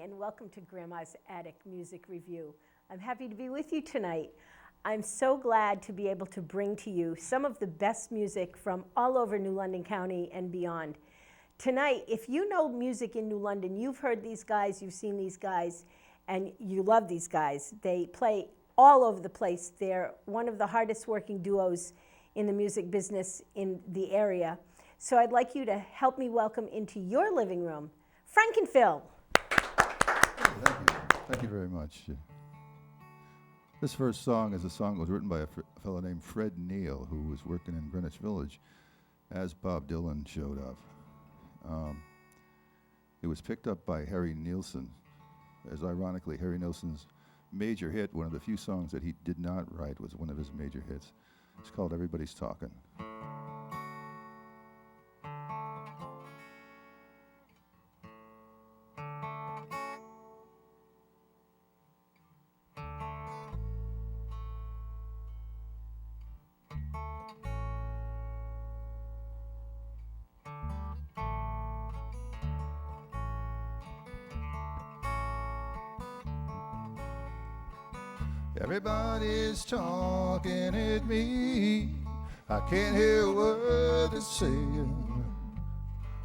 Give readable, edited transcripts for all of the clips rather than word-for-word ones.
and welcome to Grandma's Attic Music Review. I'm happy to be with you tonight. I'm so glad to be able to bring to you some of the best music from all over New London County and beyond. Tonight, if you know music in New London, you've heard these guys, you've seen these guys, and you love these guys. They play all over the place. They're one of the hardest working duos in the music business in the area. So I'd like you to help me welcome into your living room, FRANKENPHIL. Thank you very much. This first song is a song that was written by a fellow named Fred Neal, who was working in Greenwich Village as Bob Dylan showed up. It was picked up by Harry Nilsson, as ironically Harry Nilsson's major hit, one of the few songs that he did not write, was one of his major hits. It's called Everybody's Talking. Everybody's talking at me. I can't hear a word they're saying,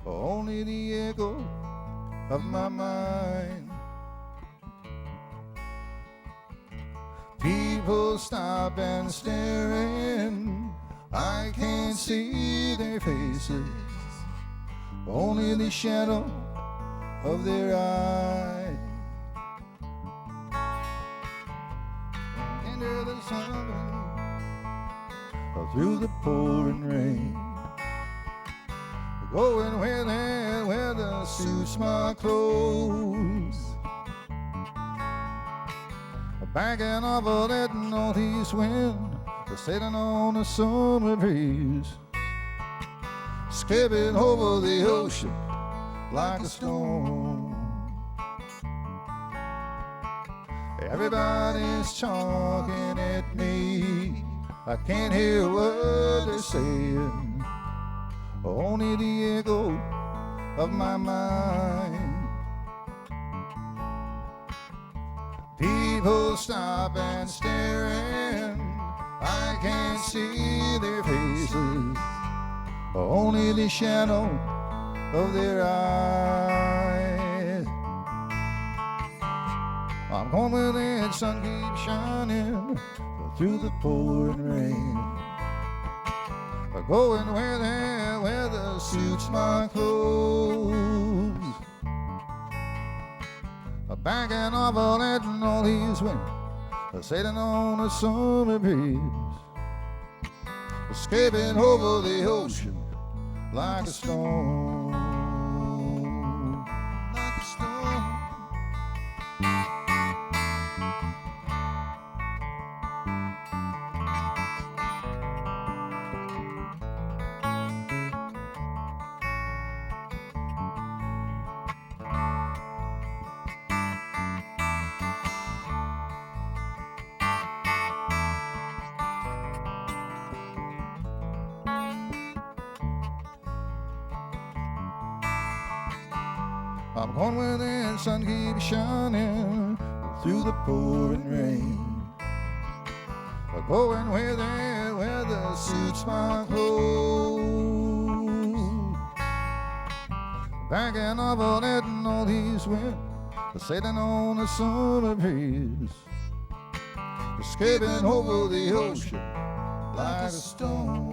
only the echo of my mind. People stop and staring. I can't see their faces, only the shadow of their eyes. The sun, through the pouring rain, going where the weather suits my clothes, banking off of that northeast wind, sailing on a summer breeze, skipping over the ocean like a stone. Everybody's talking at me. I can't hear a word they're saying, only the echo of my mind. People stop and staring. I can't see their faces, only the shadow of their eyes. I'm going where the sun keeps shining through the pouring rain, going where the weather suits my clothes, banking off of that northeast wind, sailing on a summer breeze, escaping over the ocean like a storm. Like a storm. I'm going where the sun keeps shining through the pouring rain, going where the weather suits my clothes, banking off of that northeast wind, sailing on a summer breeze, escaping over the ocean like a stone.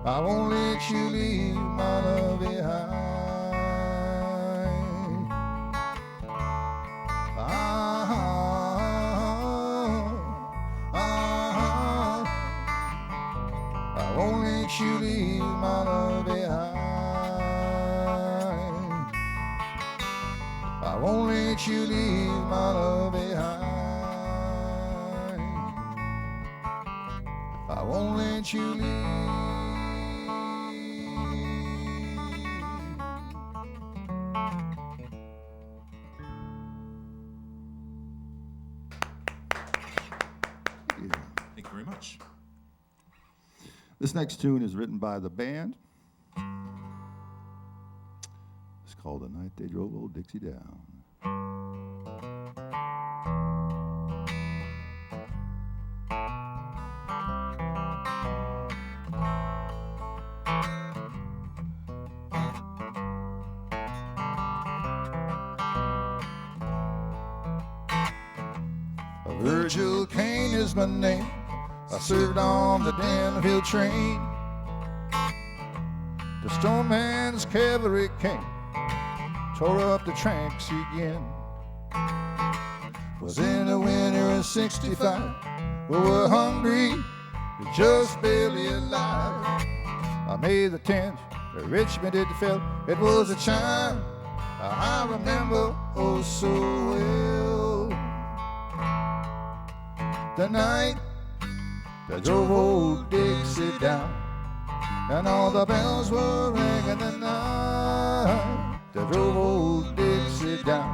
I won't let you leave my love behind. I won't let you leave my love behind. I won't let you leave my love behind. I won't let you leave. Thank you very much. much. This next tune is written by the band. It's called The Night They Drove Old Dixie Down. Virgil Kane is my name. I served on the Danville train. The Stoneman's cavalry came, tore up the tracks again. Was in the winter of '65. We were hungry, just barely alive. On May the 10th, Richmond it fell. It was a time I remember oh so well. The night they drove old Dixie down, and all the bells were ringing. The night they drove old Dixie down,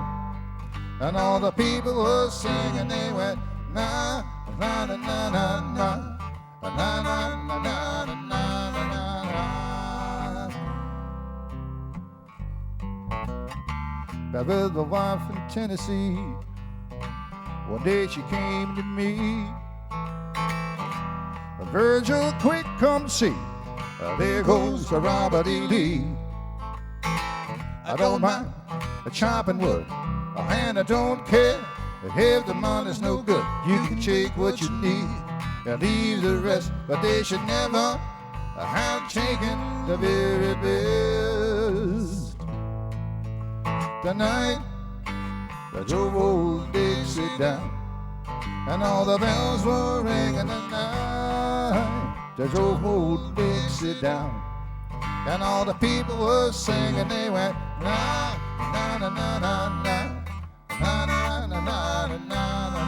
and all the people were singing. They went na na na na na na na na na na na na na. I with my wife in Tennessee. One day she came to me. Virgil, quick, come see. There goes the Robert E. Lee. I don't mind chopping wood, and I don't care if the money's no good. You can take what you need and leave the rest, but they should never have taken the very best. The night they drove old Dixie down, and all the bells were ringing. The night they drove old Dixie down, and all the people were singing. They went na na na na na na na na na na na na na.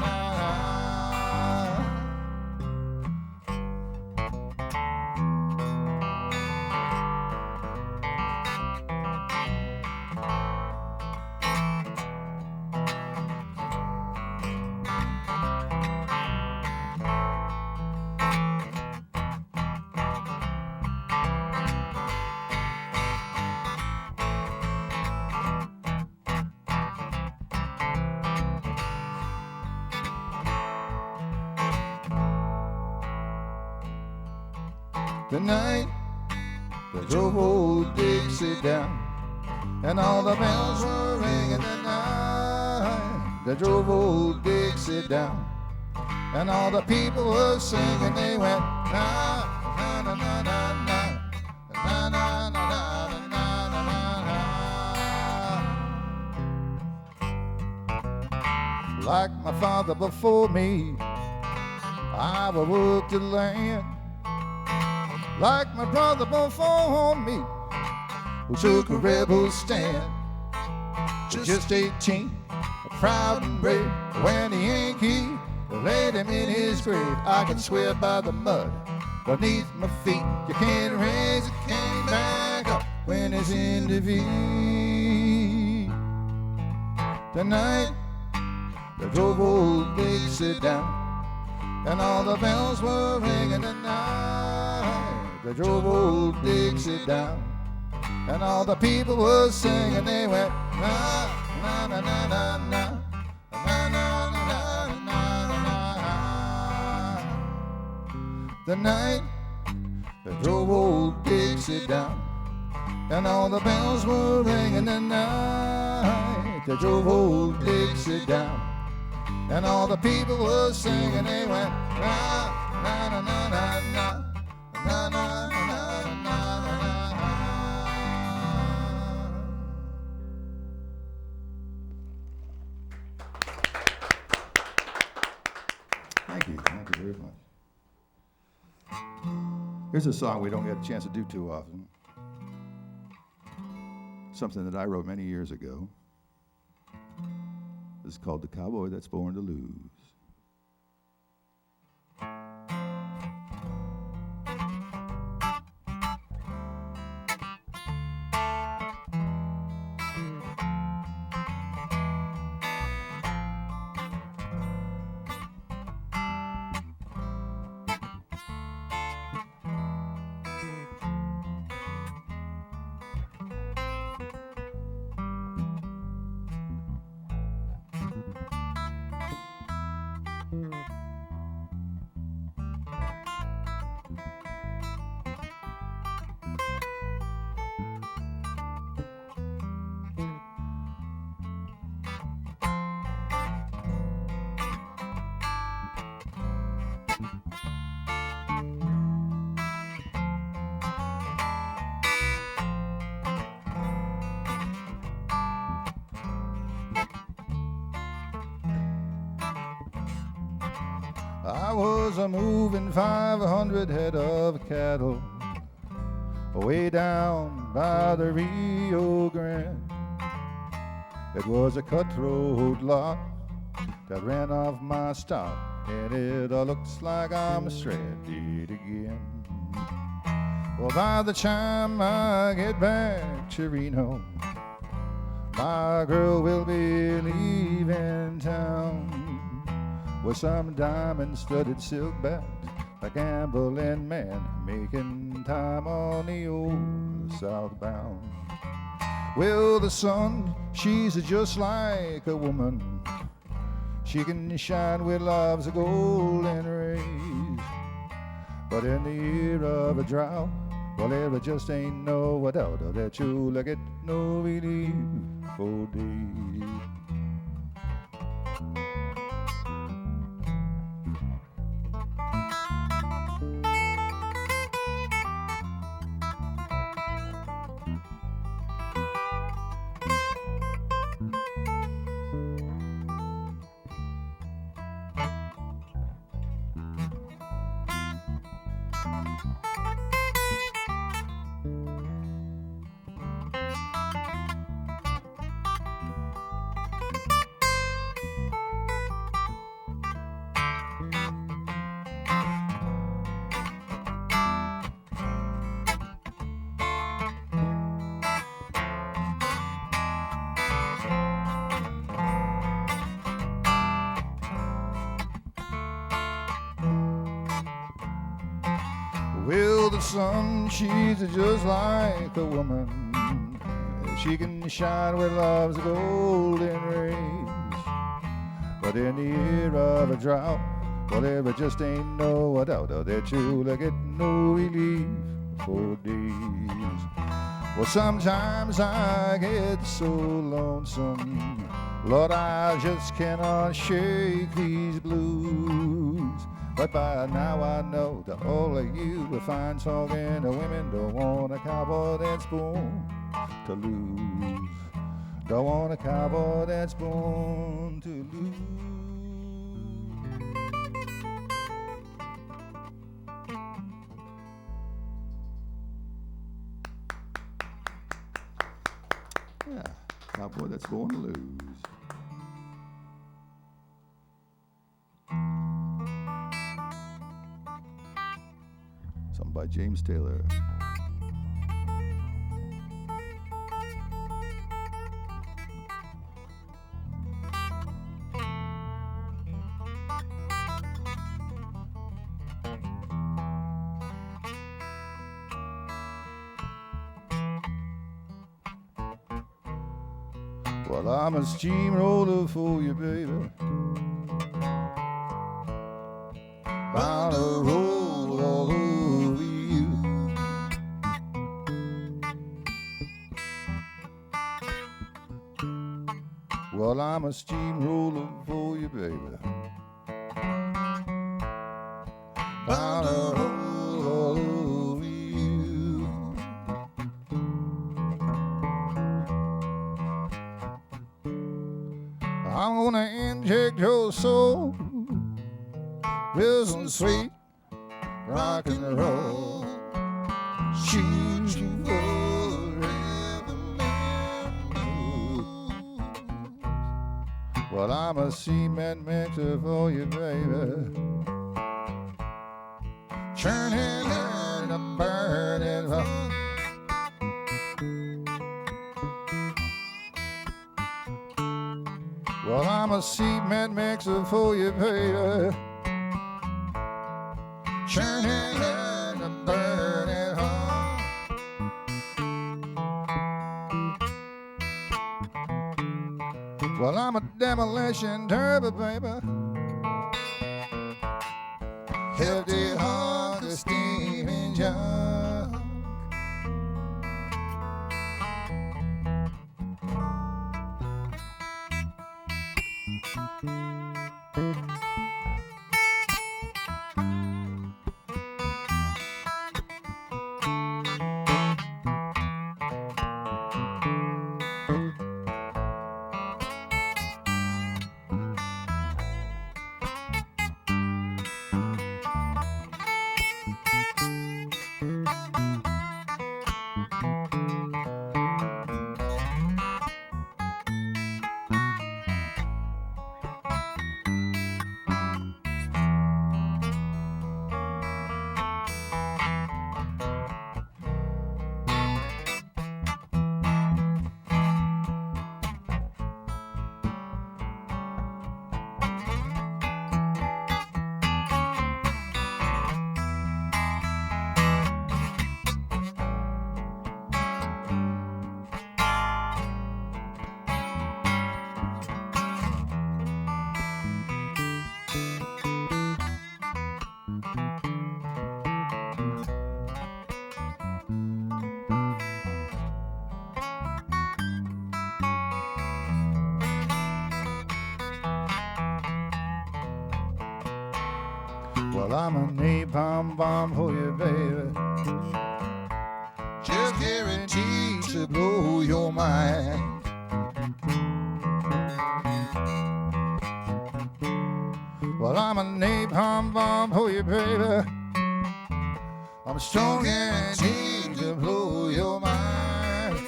The night they drove old Dixie down, and all the bells were ringing. The night they drove old Dixie down, and all the people were singing. They went na na na na na na na na na na na na. Like my father before me, I will work the land. Like my brother before me, who took a rebel stand. Just 18, proud and brave, when the Yankee laid him in his grave. I can swear by the mud beneath my feet, you can't raise a cane back up when it's in defeat. The night they drove old Dixie down, and all the bells were ringing. The night they drove old Dixie down, and all the people were singing. They went na na na na na na na na na na na. The night they drove old Dixie down, and all the bells were ringing. The night they drove old Dixie down, and all the people were singing. They went na na na na na na. Na, na, na, na, na, na. Thank you very much. Here's a song we don't get a chance to do too often. Something that I wrote many years ago. It's called The Cowboy That's Born to Lose. I was a moving 500 head of cattle way down by the Rio Grande. It was a cutthroat lot that ran off my stock, and it looks like I'm stranded again. Well, by the time I get back to Reno, my girl will be leaving town with some diamond-studded silk bags, a gambling man making time on the old southbound. Well, the sun, she's just like a woman. She can shine with love's golden rays. But in the year of a drought, well, there just ain't no doubt that you'll get no relief for days. Well, the sun, she's just like a woman. She can shine with love's golden rays. But in the year of a drought, well, there just ain't no doubt that you'll get no relief for days. Well, sometimes I get so lonesome, Lord, I just cannot shake these blues. But by now I know that all of you fine talking women don't want a cowboy that's born to lose. Don't want a cowboy that's born to lose. Yeah, cowboy that's born to lose. Sung by James Taylor. Well, I'm a steamroller for you, baby. Bound to roll all over you. Well, I'm a steamroller for you, baby. Bound to roll all over you. I'm gonna inject your soul with some sweet rock and roll. Shoot you for the rhythm and blues. Well, I'm a cement mixer for you, baby. Churning and a burning fire. Well, I'm a cement mixer for you, baby. Churning and a burning heart. Well, I'm a demolition derby, baby. Hefty hunk of steaming junk. Well, I'm a napalm bomb for you, baby. Just guaranteed to blow your mind. Well, I'm a napalm bomb for you, baby. I'm strong guaranteed to blow your mind.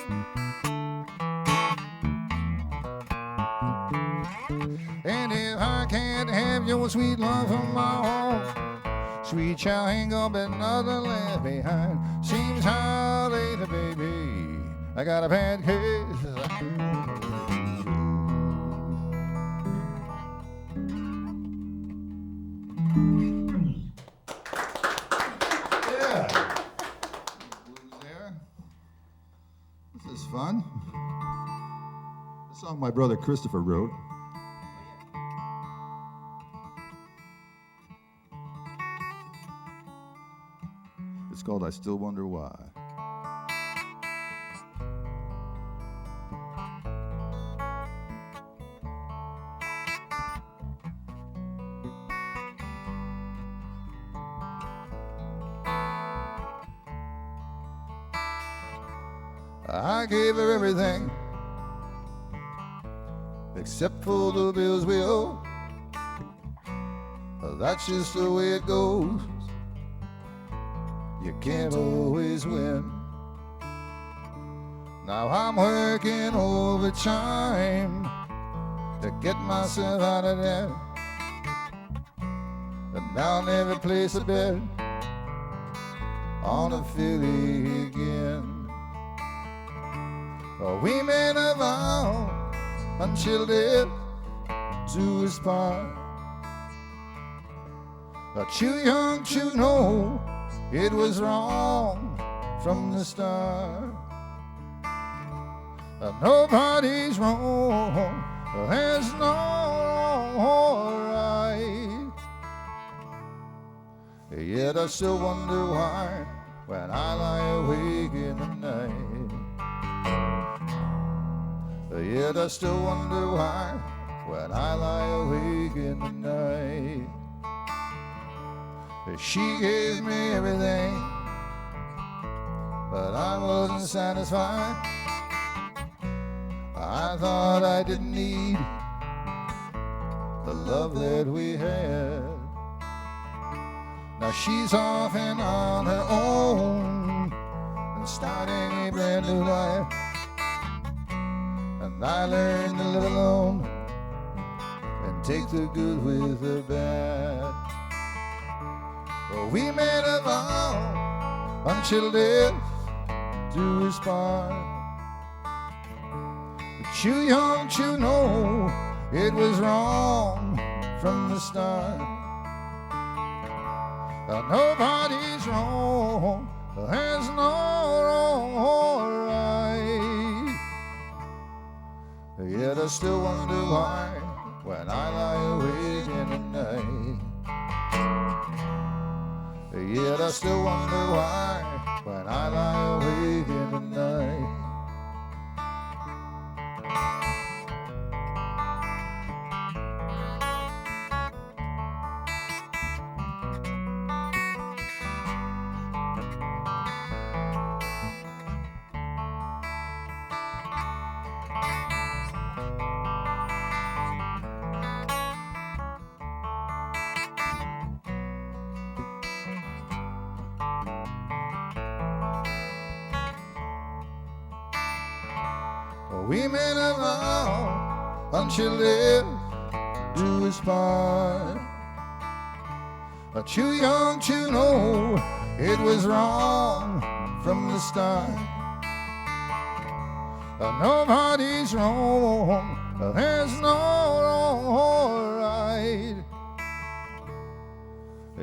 And if I can't have your sweet love of my own, sweet child ain't gonna be nothing left behind. Seems how later, baby, I got a bad case. Yeah. There. This is fun. This song my brother Christopher wrote. It's called I Still Wonder Why. I gave her everything except for the bills we owe. That's just the way it goes. You can't always win. Now I'm working overtime to get myself out of there, and I'll never place a bet on a filly again. We made a vow until death do us part. Too young to know it was wrong from the start. Nobody's wrong, there's no right. Yet I still wonder why when I lie awake in the night. Yet I still wonder why when I lie awake in the night. She gave me everything, but I wasn't satisfied. I thought I didn't need the love that we had. Now she's off and on her own and starting a brand new life. And I learned to live alone and take the good with the bad. Well, we made a vow until death do us part. But you young to know it was wrong from the start. Nobody's wrong, there's no wrong right. Yet I still wonder why when I lie awake in the night. Yet I still wonder why when I lie awake in the night. We made a vow until death do us part. Too young to know it was wrong from the start. Nobody's wrong, there's no wrong right.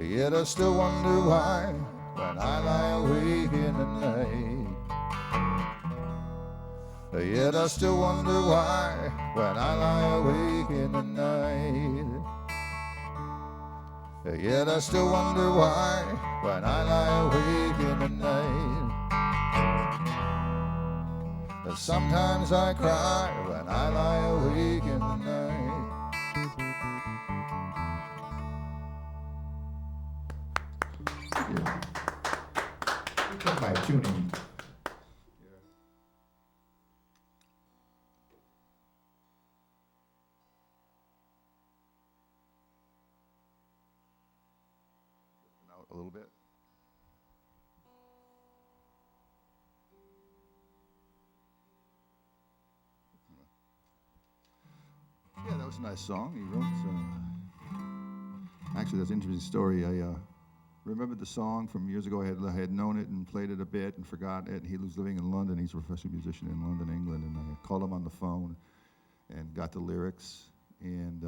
Yet I still wonder why when I lie awake in the night. Yet I still wonder why when I lie awake in the night. Yet I still wonder why when I lie awake in the night. Sometimes I cry when I lie awake in the night. by tuning. Out a little bit. Yeah, that was a nice song he wrote. Actually, that's an interesting story. I remembered the song from years ago. I had known it and played it a bit and forgot it. He was living in London. He's a professional musician in London, England. And I called him on the phone and got the lyrics and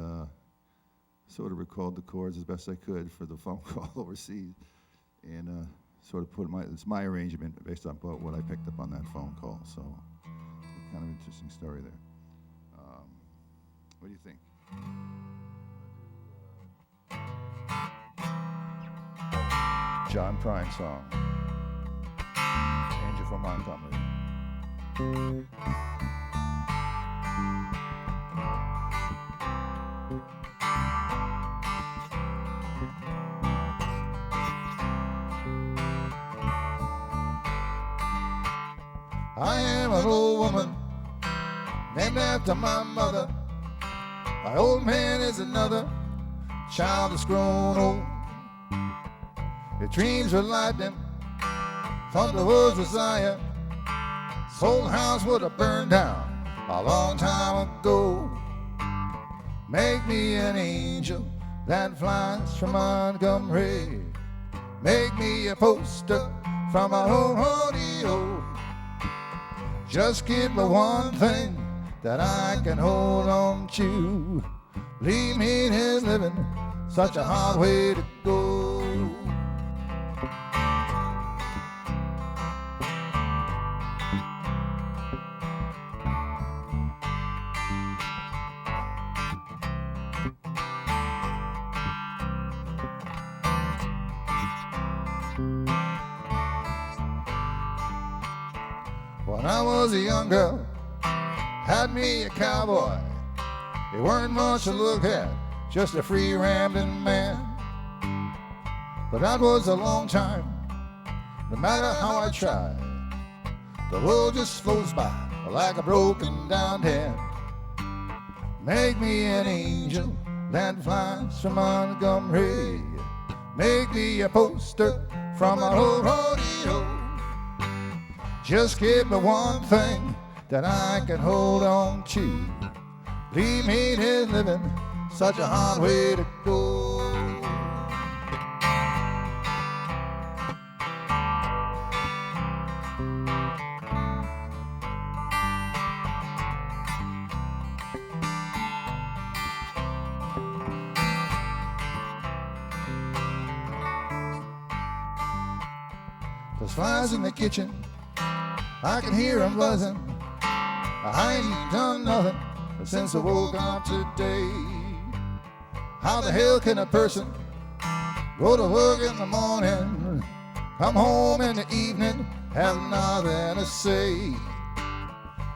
sort of recalled the chords as best I could for the phone call overseas. And sort of put it's my arrangement based on what I picked up on that phone call. So kind of interesting story there. What do you think? John Prine song, Angel from Montgomery. I am an old woman named after my mother. My old man is another child that's grown old. Your dreams were lightning, thunder was desire. This old house would have burned down a long time ago. Make me an angel that flies from Montgomery. Make me a poster from my old rodeo. Just give me one thing that I can hold on to. Leave me in his living, such a hard way to go. When I was a young girl, had me a cowboy. He weren't much to look at, just a free rambling man. But that was a long time, no matter how I tried. The world just flows by like a broken down head. Make me an angel that flies from Montgomery. Make me a poster from my old rodeo. Just give me one thing that I can hold on to. Leave me in his living, such a hard way to go. There's flies in the kitchen, I can hear them buzzing. I ain't done nothing since I woke up today. How the hell can a person go to work in the morning, come home in the evening, have nothing to say?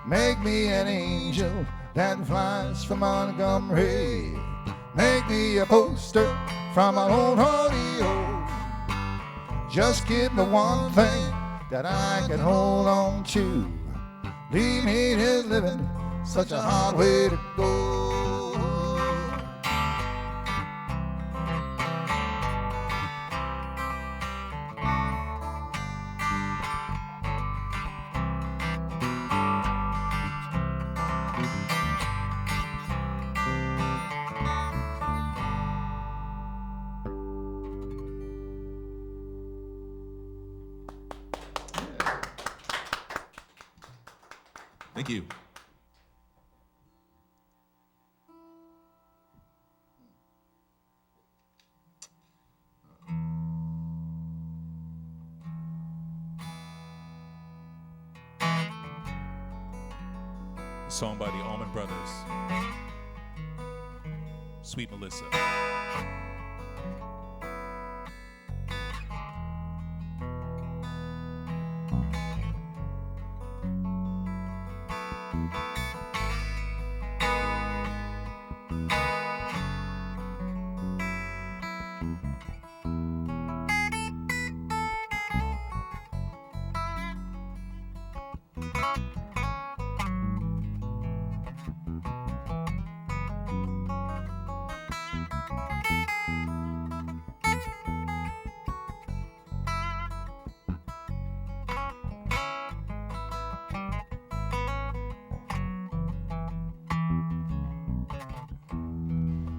Make me an angel that flies from Montgomery. Make me a poster from an old rodeo. Just give me one thing that I can hold on to. Leave me in his living, such a hard way to go. Thank you. A song by the Allman Brothers. Sweet Melissa.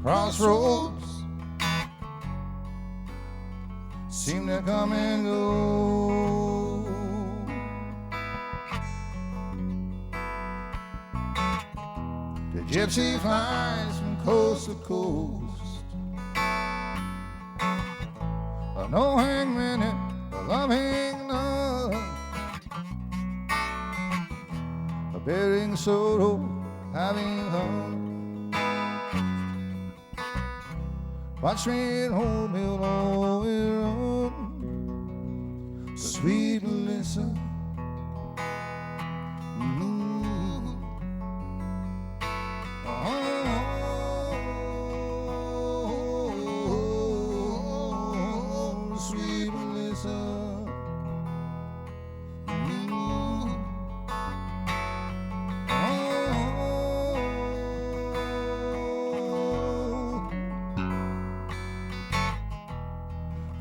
crossroads seem to come and go. The gypsy flies from coast to coast. No hangman, a loving none, a bearing sorrow, having fun. But straight home he'll always run. Sweet Melissa.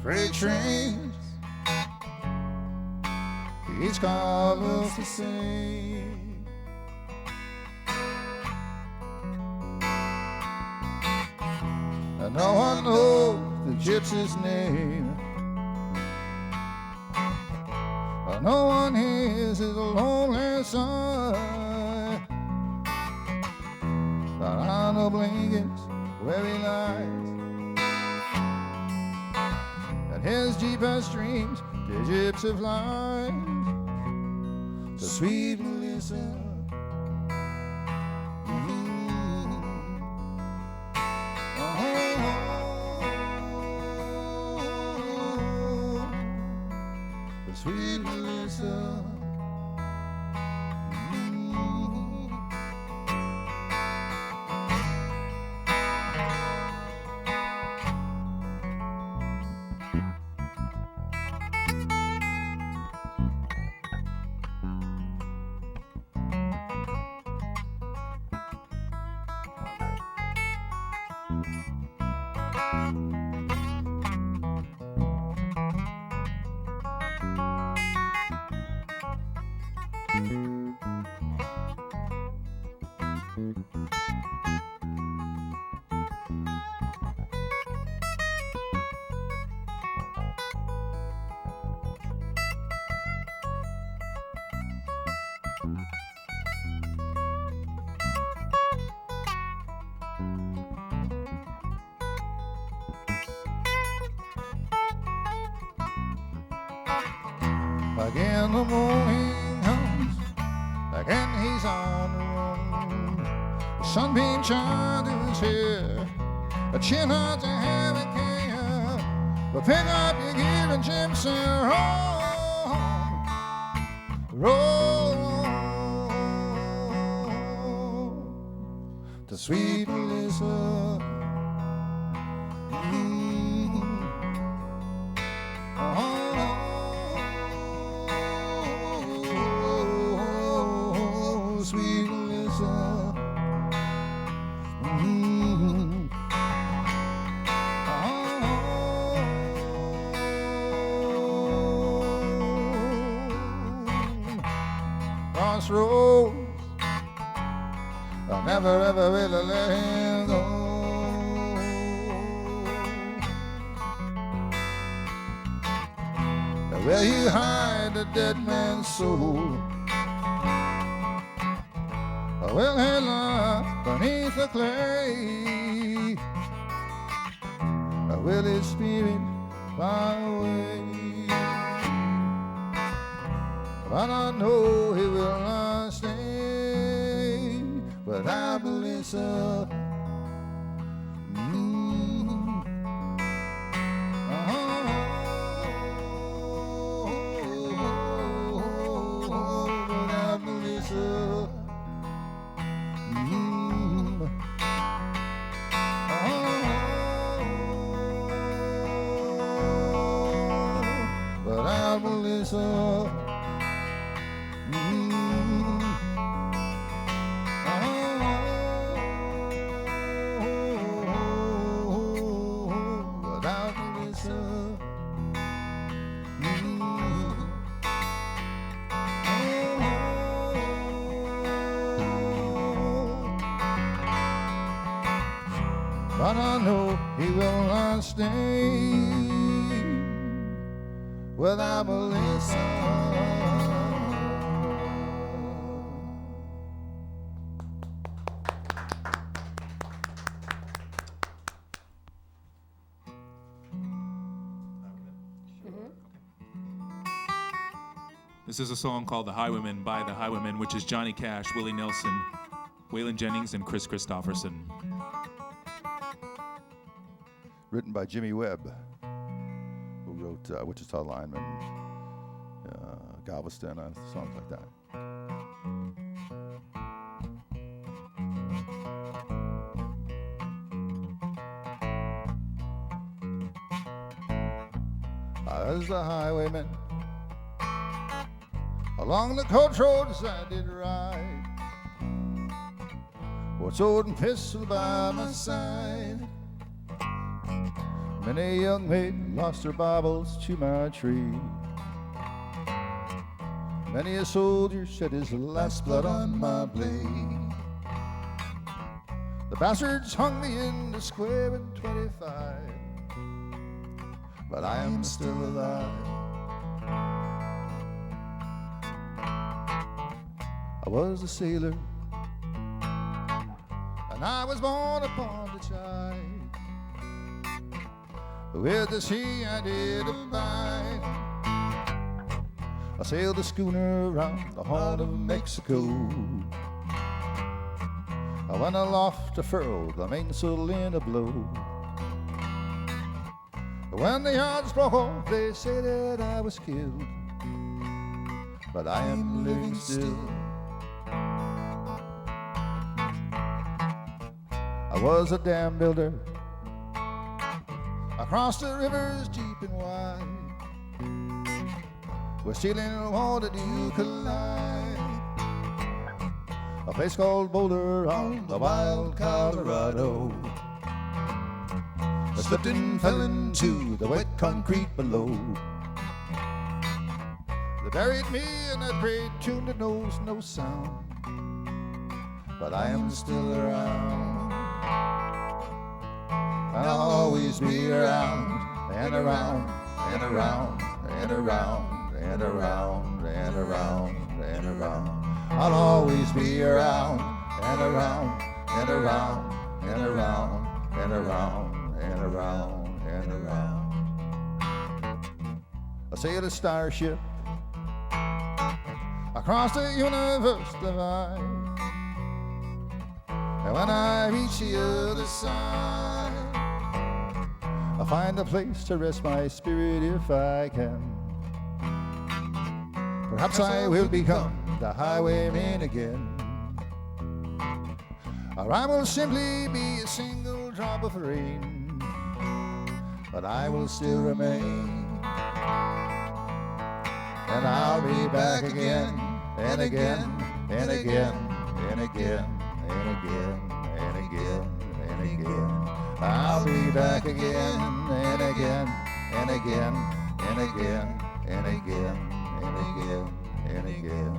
Freight trains, each car looks the same. And no one knows the gypsy's name. And no one hears his lonely sigh. But on the blankets where he lies, his deepest dreams, the gypsy flies to sweet Melissa. The sweet Melissa. Again the morning comes, again he's on the run. The sunbeam shines through his hair, a chin hard to have it care. But pick up your gear and gypsy, roll, roll to sweet Melissa. Sweet Melissa. Crossroads, I'll never ever really let him go. Where you hide the dead man's soul, will he lie beneath the clay? Or will his spirit fly away? But I know he will not stay without Melissa. Without Melissa. Without Melissa. but I know he will not stay without Melissa. This is a song called The Highwaymen by The Highwaymen, which is Johnny Cash, Willie Nelson, Waylon Jennings, and Chris Christopherson. Written by Jimmy Webb, who wrote Wichita Lineman, Galveston, songs like that. I was the highwayman. Along the coach roads I did ride, with sword and pistol by my side. Many a young maid lost her Bibles to my tree. Many a soldier shed his last blood on my blade. The bastards hung me in the square in 25, but I am still alive. I was a sailor, and I was born upon the tide. With the sea I did abide. I sailed a schooner around the Horn of Mexico. I went aloft to furl the mainsail in a blow. When the yards broke off, they say that I was killed, but I am living still. I was a dam builder across the rivers deep and wide, where stealing water you collide. A place called Boulder on the wild Colorado. I slipped and fell into the wet concrete below. They buried me in that great tune that knows no sound, but I am still around. And I'll always be around and around and around and around and around and around and around. I'll always be around and around and around and around and around and around and around. I sailed a starship across the universe divide, and when I reach the other side, I'll find a place to rest my spirit if I can. Perhaps I will become the highwayman again, or I will simply be a single drop of rain, but I will still remain. And I'll be back again and again and again and again and again and again and again. I'll be back again and again and again and again and again and again and again.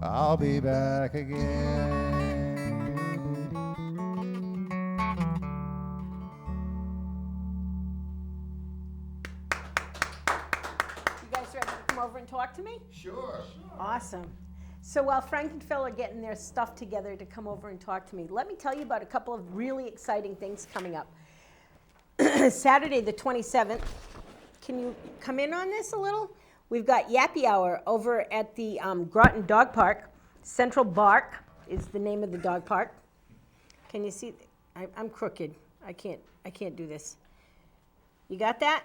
I'll be back again. You guys ready to come over and talk to me? Sure. Awesome. So while Frank and Phil are getting their stuff together to come over and talk to me, let me tell you about a couple of really exciting things coming up. Saturday the 27th, can you come in on this a little? We've got Yappy Hour over at the Groton Dog Park. Central Bark is the name of the dog park. Can you see? I'm crooked. I can't do this. You got that?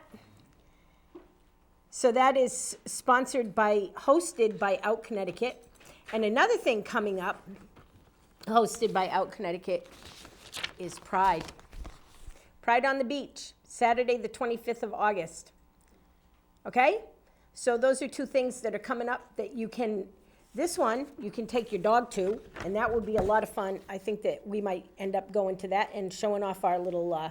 So that is hosted by Out Connecticut. And another thing coming up, hosted by Out Connecticut, is Pride. Pride on the Beach, Saturday the 25th of August. Okay? So those are two things that are coming up that you can, this one, you can take your dog to, and that would be a lot of fun. I think that we might end up going to that and showing off our little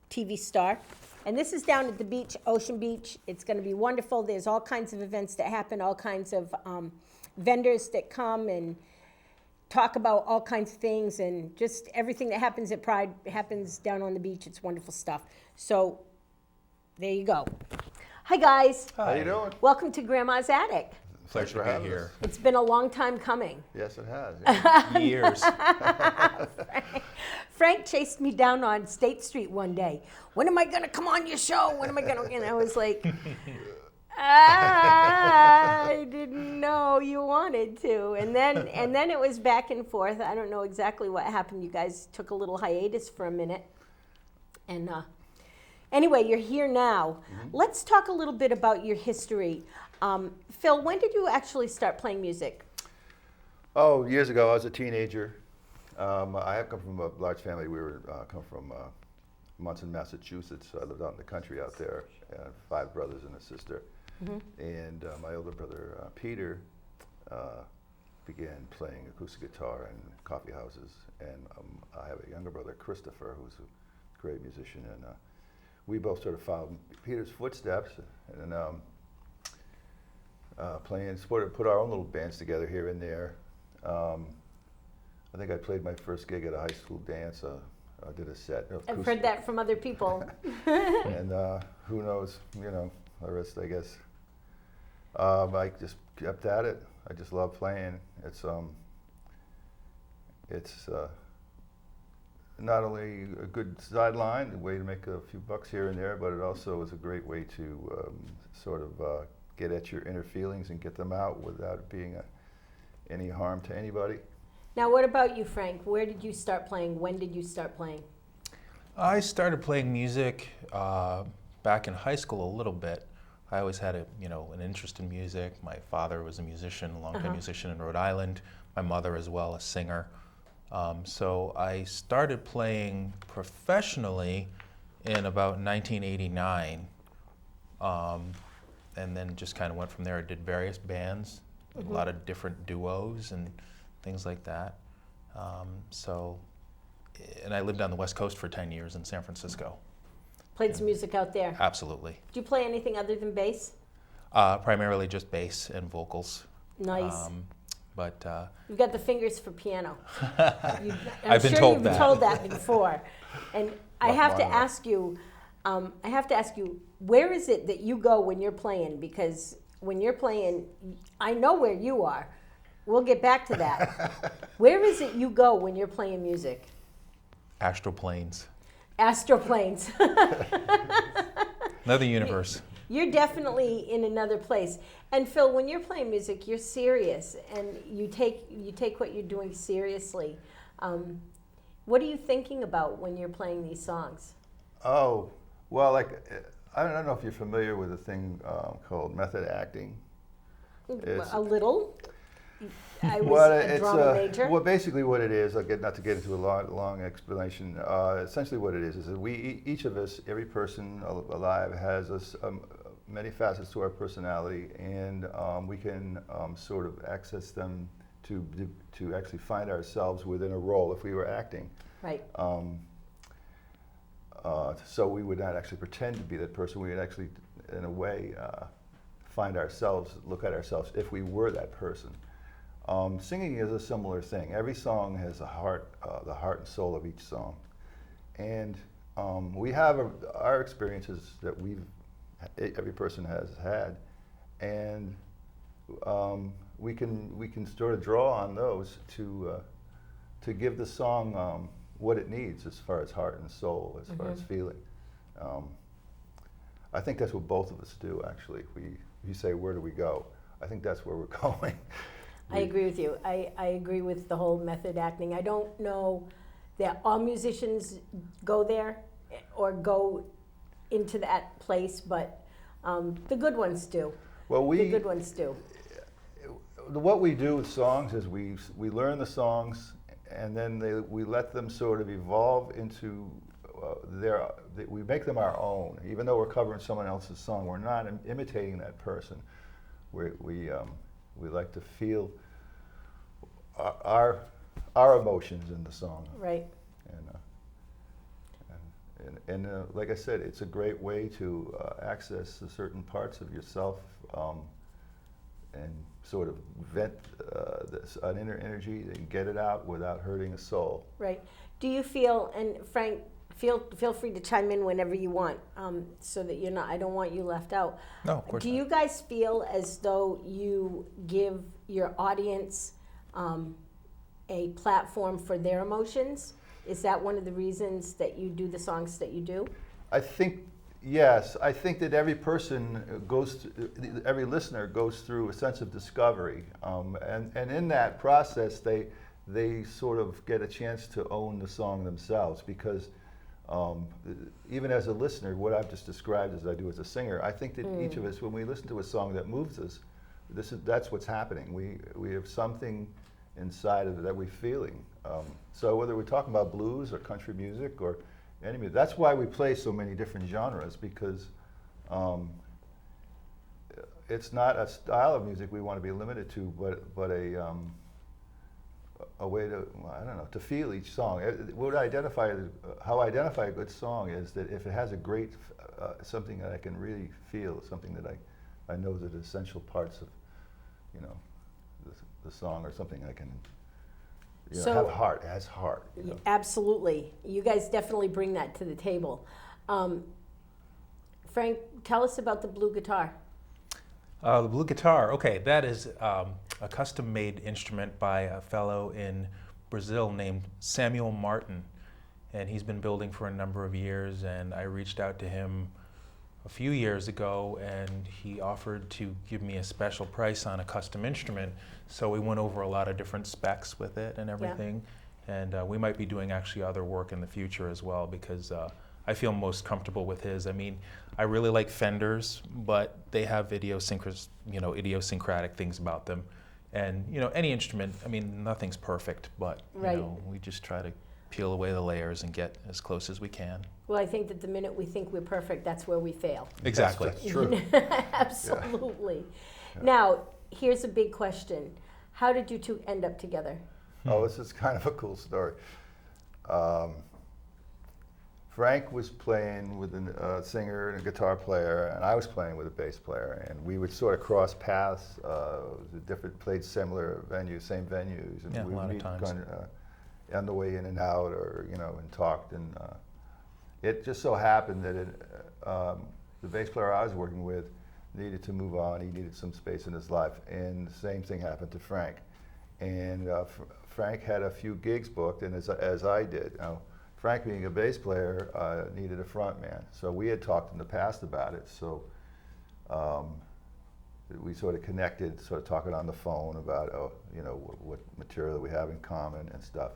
TV star. And this is down at the beach, Ocean Beach. It's going to be wonderful. There's all kinds of events that happen, all kinds of vendors that come and talk about all kinds of things, and just everything that happens at Pride happens down on the beach. It's wonderful stuff. So there you go. Hi, guys. How you doing? Welcome to Grandma's Attic. Pleasure to be here. It's been a long time coming. Yes, it has. Yeah. Years. Frank chased me down on State Street one day. When am I going to come on your show? When am I going to? And I was like, I didn't know you wanted to. And then it was back and forth. I don't know exactly what happened. You guys took a little hiatus for a minute. And anyway, you're here now. Let's talk a little bit about your history. Phil, when did you actually start playing music? Oh, years ago, I was a teenager. I have come from a large family. We were come from Munson, Massachusetts. I lived out in the country out there. 5 brothers and a sister. And my older brother, Peter, began playing acoustic guitar in coffee houses. And I have a younger brother, Christopher, who's a great musician. And we both sort of followed Peter's footsteps and playing, put our own little bands together here and there. I think I played my first gig at a high school dance. I did a set. I've heard that from other people. And who knows, you know, the rest, I guess. I just kept at it. I just love playing. It's not only a good sideline, a way to make a few bucks here and there, but it also is a great way to sort of get at your inner feelings and get them out without being any harm to anybody. Now, what about you, Frank? Where did you start playing? When did you start playing? I started playing music back in high school a little bit. I always had an interest in music. My father was a musician, a longtime musician in Rhode Island. My mother as well, a singer. So I started playing professionally in about 1989, and then just kind of went from there. I did various bands, a lot of different duos and things like that. And I lived on the West Coast for 10 years in San Francisco. Played some music out there. Absolutely. Do you play anything other than bass? Primarily just bass and vocals. Nice. But You've got the fingers for piano. I've been told that. You've been told that before. And I have to ask you, where is it that you go when you're playing? Because when you're playing, I know where you are. We'll get back to that. Where is it you go when you're playing music? Astral planes. Astral planes. Another universe. You're definitely in another place. And Phil, when you're playing music, you're serious, and you take what you're doing seriously. What are you thinking about when you're playing these songs? Oh, well, like, I don't know if you're familiar with a thing called method acting. A little. I was a drama major. Well, basically what it is, not to get into a long explanation, essentially what it is that each of us, every person alive has many facets to our personality, and we can sort of access them to actually find ourselves within a role if we were acting. Right. So we would not actually pretend to be that person. We would actually, in a way, find ourselves, look at ourselves if we were that person. Singing is a similar thing. Every song has a heart, the heart and soul of each song. And we have our experiences that every person has had, and we can sort of draw on those to give the song what it needs as far as heart and soul, as far as feeling. I think that's what both of us do, actually. If you say, where do we go? I think that's where we're going. I agree with you. I agree with the whole method acting. I don't know that all musicians go there or go into that place, but the good ones do. Well, the good ones do. What we do with songs is we learn the songs, and then we let them sort of evolve into we make them our own. Even though we're covering someone else's song, we're not imitating that person. We like to feel our emotions in the song. Right. And like I said, it's a great way to access certain parts of yourself, and sort of vent an inner energy and get it out without hurting a soul. Right. Do you feel, and Frank, feel free to chime in whenever you want, so that you're not, I don't want you left out. No, of course Do not. you guys feel as though you give your audience a platform for their emotions? Is that one of the reasons that you do the songs that you do? I think, yes, I think that every person every listener goes through a sense of discovery, and in that process they sort of get a chance to own the song themselves, because even as a listener, what I've just described as I do as a singer, I think that each of us, when we listen to a song that moves us, that's what's happening. We have something inside of it that we're feeling. So whether we're talking about blues or country music or any music, that's why we play so many different genres, because it's not a style of music we want to be limited to, but a way to, I don't know, to feel each song. How I identify a good song is that if it has a great, something that I can really feel, something that I know that essential parts of, you know, the song, or something I can, you know, So- have heart, it has heart. You know? Absolutely. You guys definitely bring that to the table. Frank, tell us about the blue guitar. The blue guitar, okay, that is a custom-made instrument by a fellow in Brazil named Samuel Martin, and he's been building for a number of years, and I reached out to him a few years ago, and he offered to give me a special price on a custom instrument, so we went over a lot of different specs with it and everything, and we might be doing actually other work in the future as well, because I feel most comfortable with his. I mean, I really like Fenders, but they have idiosyncratic things about them. And, you know, any instrument, I mean, nothing's perfect, but, Right. you know, we just try to peel away the layers and get as close as we can. Well, I think that the minute we think we're perfect, that's where we fail. Exactly. That's true. Absolutely. Now, here's a big question. How did you two end up together? Oh, this is kind of a cool story. Frank was playing with a singer and a guitar player, and I was playing with a bass player, and we would sort of cross paths, played similar venues, same venues, and Yeah, we a lot of meet times. on the way in and out, or you know, and talked, and it just so happened that the bass player I was working with needed to move on. He needed some space in his life, and the same thing happened to Frank. And Frank had a few gigs booked, and as I did. Now, Frank, being a bass player, needed a front man. So we had talked in the past about it. So we sort of connected, sort of talking on the phone about, you know, what material we have in common and stuff.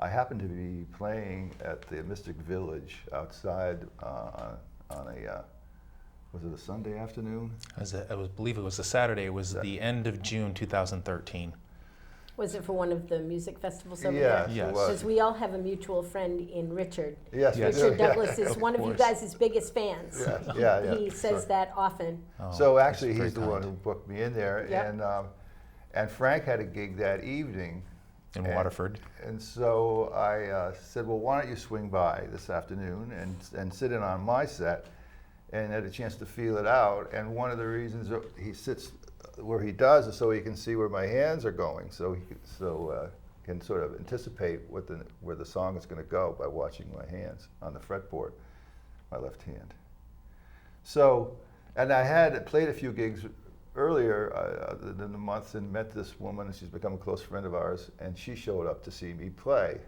I happened to be playing at the Mystic Village outside on a, was it a Sunday afternoon? I believe it was a Saturday. It was the end of June 2013. Was it for one of the music festivals over Yes, there? Yes. it was. Because we all have a mutual friend in Richard. Yes, we Yes. do, Richard yeah. Douglas is one of you course. guys' biggest fans. Yeah. He says So- that often. Oh, So that's actually, very he's the one kind. who booked me in there, Yep. and Frank had a gig that evening. In and- Waterford. And so I said, well, why don't you swing by this afternoon and sit in on my set, and had a chance to feel it out. And one of the reasons he sits where he does is so he can see where my hands are going, so he can sort of anticipate where the song is going to go by watching my hands on the fretboard, my left hand. So, and I had played a few gigs earlier in the month and met this woman, and she's become a close friend of ours, and she showed up to see me play.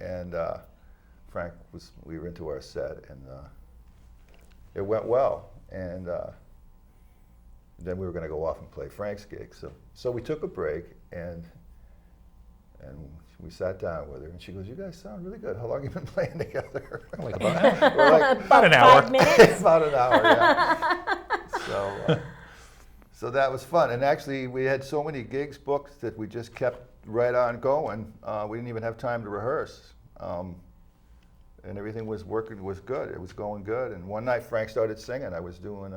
And Frank we were into our set, and it went well. And then we were going to go off and play Frank's gig. So we took a break, and we sat down with her, and she goes, "You guys sound really good. How long have you been playing together?" Like about, We're like, about an hour. 5 minutes? about an hour, yeah. So that was fun. And actually, we had so many gigs booked that we just kept right on going. We didn't even have time to rehearse. And everything was good. It was going good. And one night, Frank started singing. I was doing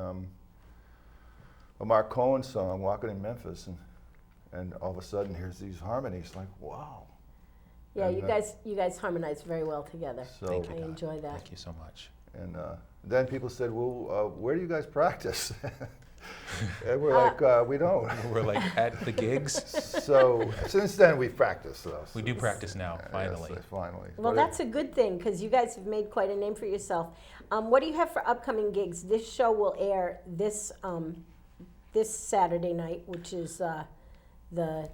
a Mark Cohen song, Walking in Memphis. And all of a sudden, here's these harmonies, like, wow. Yeah, And, you guys harmonize very well together. So- Thank you, I Don. enjoy that. Thank you so much. And then people said, well, where do you guys practice? And we're like, we don't. We're like at the gigs. So since then, we've practiced. Though. We do practice now, finally. Yes, finally. Well, But that's a good thing because you guys have made quite a name for yourself. What do you have for upcoming gigs? This show will air this Saturday night, which is the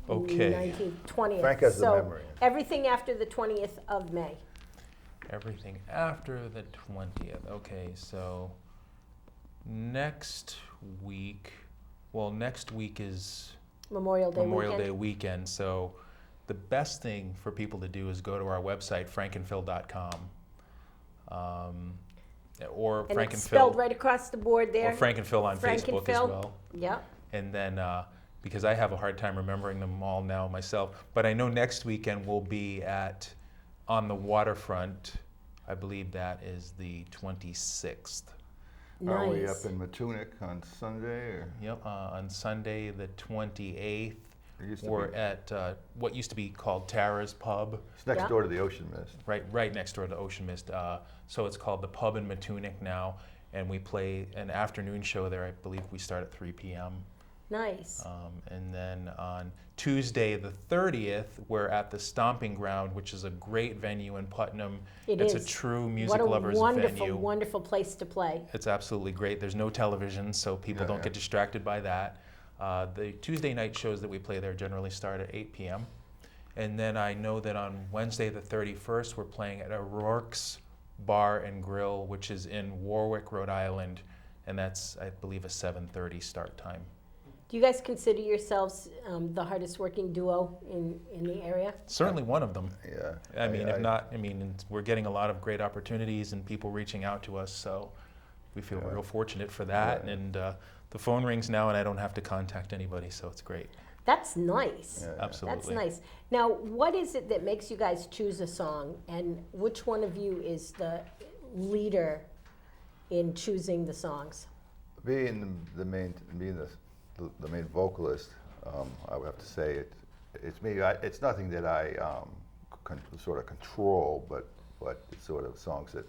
Okay. 19th, 20th. Frank has the so memory. everything after the 20th of May. Everything after the 20th. Okay, so next week is Memorial Day Memorial weekend. Day weekend. So the best thing for people to do is go to our website, frankenphil.com. Or And it's Frankenphil, spelled right across the board there. or Frankenphil on Facebook as Frankenphil. well. Yep. And then, because I have a hard time remembering them all now myself, but I know next weekend we'll be on the waterfront. I believe that is the 26th. Are we Nice. up in Matunic on Sunday? Or? Yep, on Sunday the 28th, It used to we're be- at what used to be called Tara's Pub, It's next Yeah. door to the Ocean Mist. right next door to Ocean Mist. So it's called the Pub in Matunic now, and we play an afternoon show there. I believe we start at 3 p.m. Nice. And then on Tuesday the 30th, we're at the Stomping Ground, which is a great venue in Putnam. It's is. a true music What a lovers wonderful, venue. wonderful place to play. It's absolutely great. There's no television, so people Yeah, don't yeah. get distracted by that. The Tuesday night shows that we play there generally start at 8 p.m. And then I know that on Wednesday the 31st, we're playing at O'Rourke's Bar and Grill, which is in Warwick, Rhode Island, and that's, I believe, a 7:30 start time. Do you guys consider yourselves the hardest working duo in the area? Certainly one of them. Yeah. I mean, if not, I mean, we're getting a lot of great opportunities and people reaching out to us, so we feel Yeah. real fortunate for that. Yeah. And the phone rings now, and I don't have to contact anybody, so it's great. That's nice. Yeah. Absolutely. That's nice. Now, what is it that makes you guys choose a song, and which one of you is the leader in choosing the songs? Being the main vocalist, I would have to say it's me. It's nothing that I sort of control, but it's sort of songs that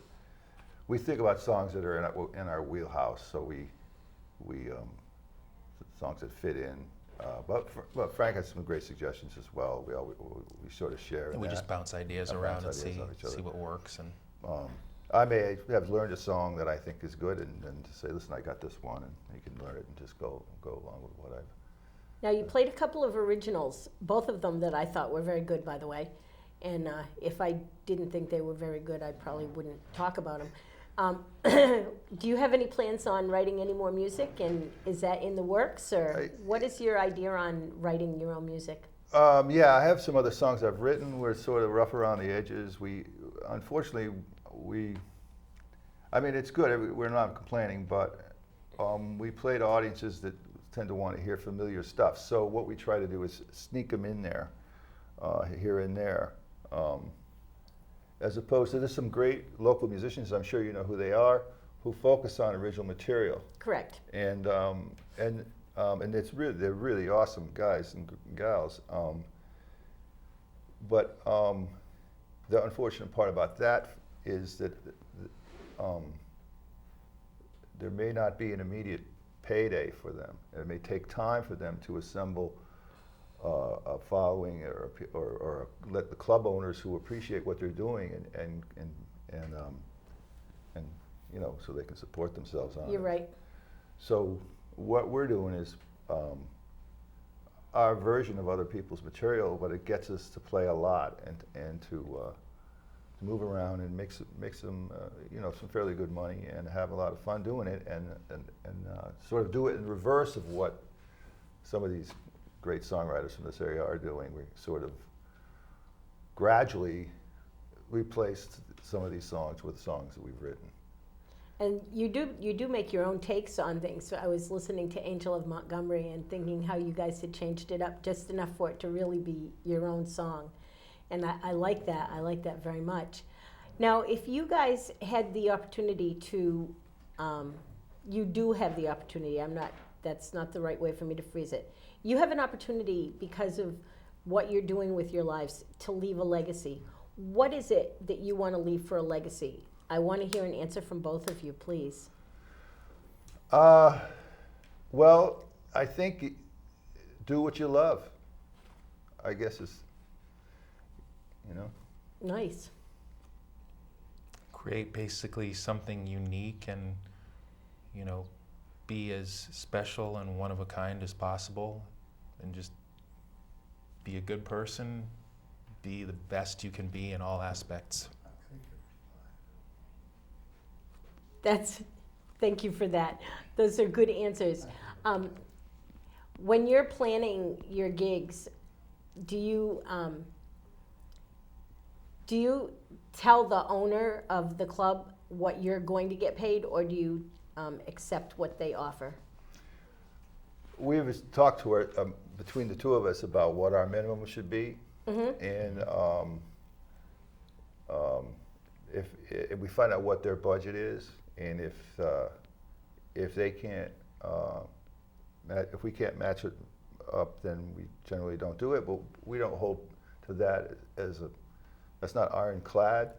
we think about, songs that are in our wheelhouse. So we songs that fit in. But Frank has some great suggestions as well. We sort of share. And we just bounce ideas Yeah, around bounce and ideas off each other. see what works. And I may have learned a song that I think is good, and to say, listen, I got this one, and you can learn it and just go along with what I've. Now, you played a couple of originals, both of them that I thought were very good, by the way. And if I didn't think they were very good, I probably wouldn't talk about them. Do you have any plans on writing any more music, and is that in the works, or what is your idea on writing your own music? Yeah, I have some other songs I've written. We're sort of rough around the edges. Unfortunately, I mean, it's good. We're not complaining, but we play to audiences that tend to want to hear familiar stuff. So what we try to do is sneak them in there, here and there. As opposed to, there's some great local musicians, I'm sure you know who they are, who focus on original material. Correct. And they're really awesome guys and gals. But the unfortunate part about that is that there may not be an immediate payday for them. It may take time for them to assemble a following, or let the club owners who appreciate what they're doing and so they can support themselves on it. You're right. So what we're doing is our version of other people's material, but it gets us to play a lot and to move around and make some some fairly good money and have a lot of fun doing it, and sort of do it in reverse of what some of these great songwriters from this area are doing. We sort of gradually replaced some of these songs with songs that we've written. And you do make your own takes on things. So I was listening to Angel of Montgomery and thinking how you guys had changed it up just enough for it to really be your own song. And I like that. I like that very much. Now, if you guys had the opportunity to, you do have the opportunity, that's not the right way for me to phrase it. You have an opportunity because of what you're doing with your lives to leave a legacy. What is it that you want to leave for a legacy? I want to hear an answer from both of you, please. Well, I think do what you love. I guess is, you know. Nice. Create basically something unique and, you know, be as special and one of a kind as possible, and just be a good person, be the best you can be in all aspects. Thank you for that. Those are good answers. When you're planning your gigs, do you tell the owner of the club what you're going to get paid, or do you accept what they offer? We've talked to our, between the two of us about what our minimum should be, and if we find out what their budget is, and if they can't, if we can't match it up, then we generally don't do it. But we don't hold to that as that's not ironclad.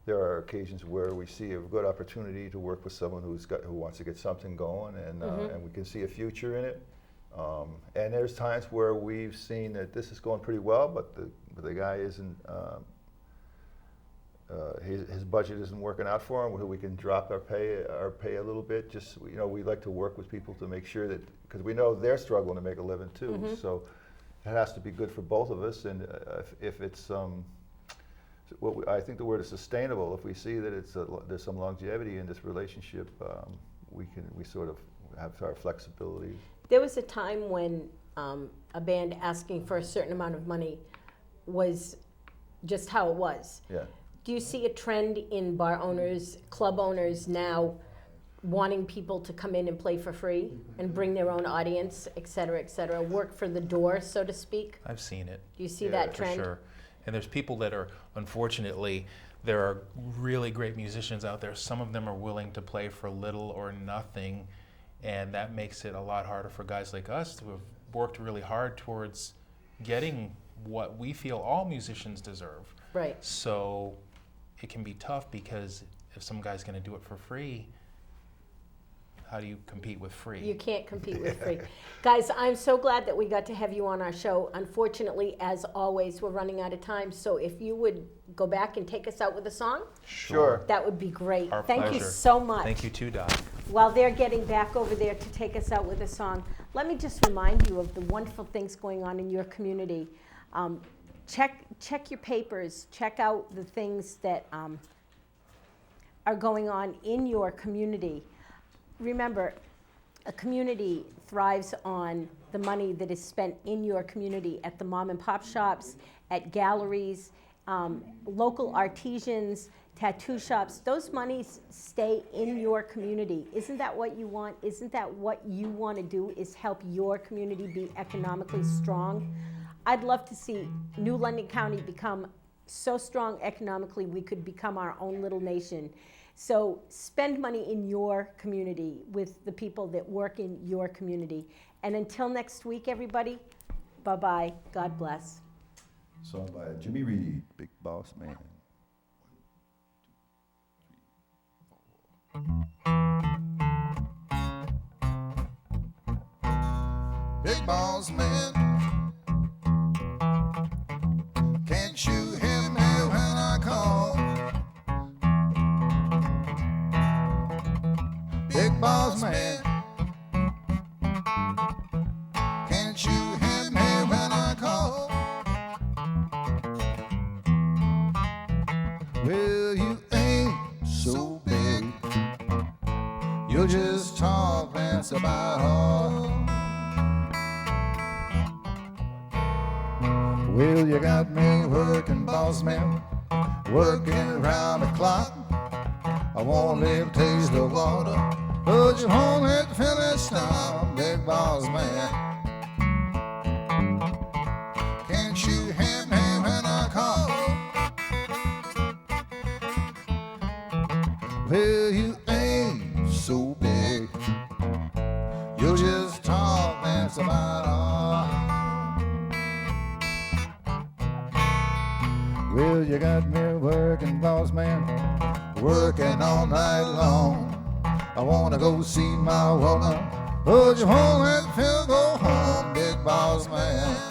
There are occasions where we see a good opportunity to work with someone who wants to get something going, and we can see a future in it. And there's times where we've seen that this is going pretty well, but the guy isn't. His budget isn't working out for him. We can drop our pay a little bit. Just, you know, we like to work with people to make sure that, because we know they're struggling to make a living too. So it has to be good for both of us. And if it's I think the word is sustainable. If we see that there's some longevity in this relationship, we sort of have our flexibility. There was a time when a band asking for a certain amount of money was just how it was. Yeah. Do you see a trend in bar owners, club owners now wanting people to come in and play for free and bring their own audience, et cetera, work for the door, so to speak? I've seen it. Do you see that trend? For sure. And there's people that are, unfortunately, there are really great musicians out there. Some of them are willing to play for little or nothing, and that makes it a lot harder for guys like us who have worked really hard towards getting what we feel all musicians deserve. Right. So it can be tough, because if some guy's going to do it for free, how do you compete with free? You can't compete with free. Guys, I'm so glad that we got to have you on our show. Unfortunately, as always, we're running out of time. So if you would go back and take us out with a song, Sure. that would be great. Our Thank pleasure. you so much. Thank you too, Doc. While they're getting back over there to take us out with a song, let me just remind you of the wonderful things going on in your community. Check your papers. Check out the things that are going on in your community. Remember, a community thrives on the money that is spent in your community at the mom and pop shops, at galleries, local artisans, tattoo shops. Those monies stay in your community. Isn't that what you want? Isn't that what you want to do, is help your community be economically strong? I'd love to see New London County become so strong economically we could become our own little nation. So spend money in your community with the people that work in your community. And until next week, everybody, bye-bye. God bless. Song by Jimmy Reed, Big Boss Man. Big Boss Man, can't you hear me when I call? Big Boss Man, can't you hear me when I call? Well, you ain't so big, you just talk, that's about all. Well, you got me working, boss man, working around the clock. I want a little taste of water, but you won't let the finish stop, big boss man. Can't you hear me when I call? Well, you ain't so big, you just talk, that's about all. Well, you got me working, boss man, working all night long. I wanna go see my woman, Put your home at the field, go home, big boss man.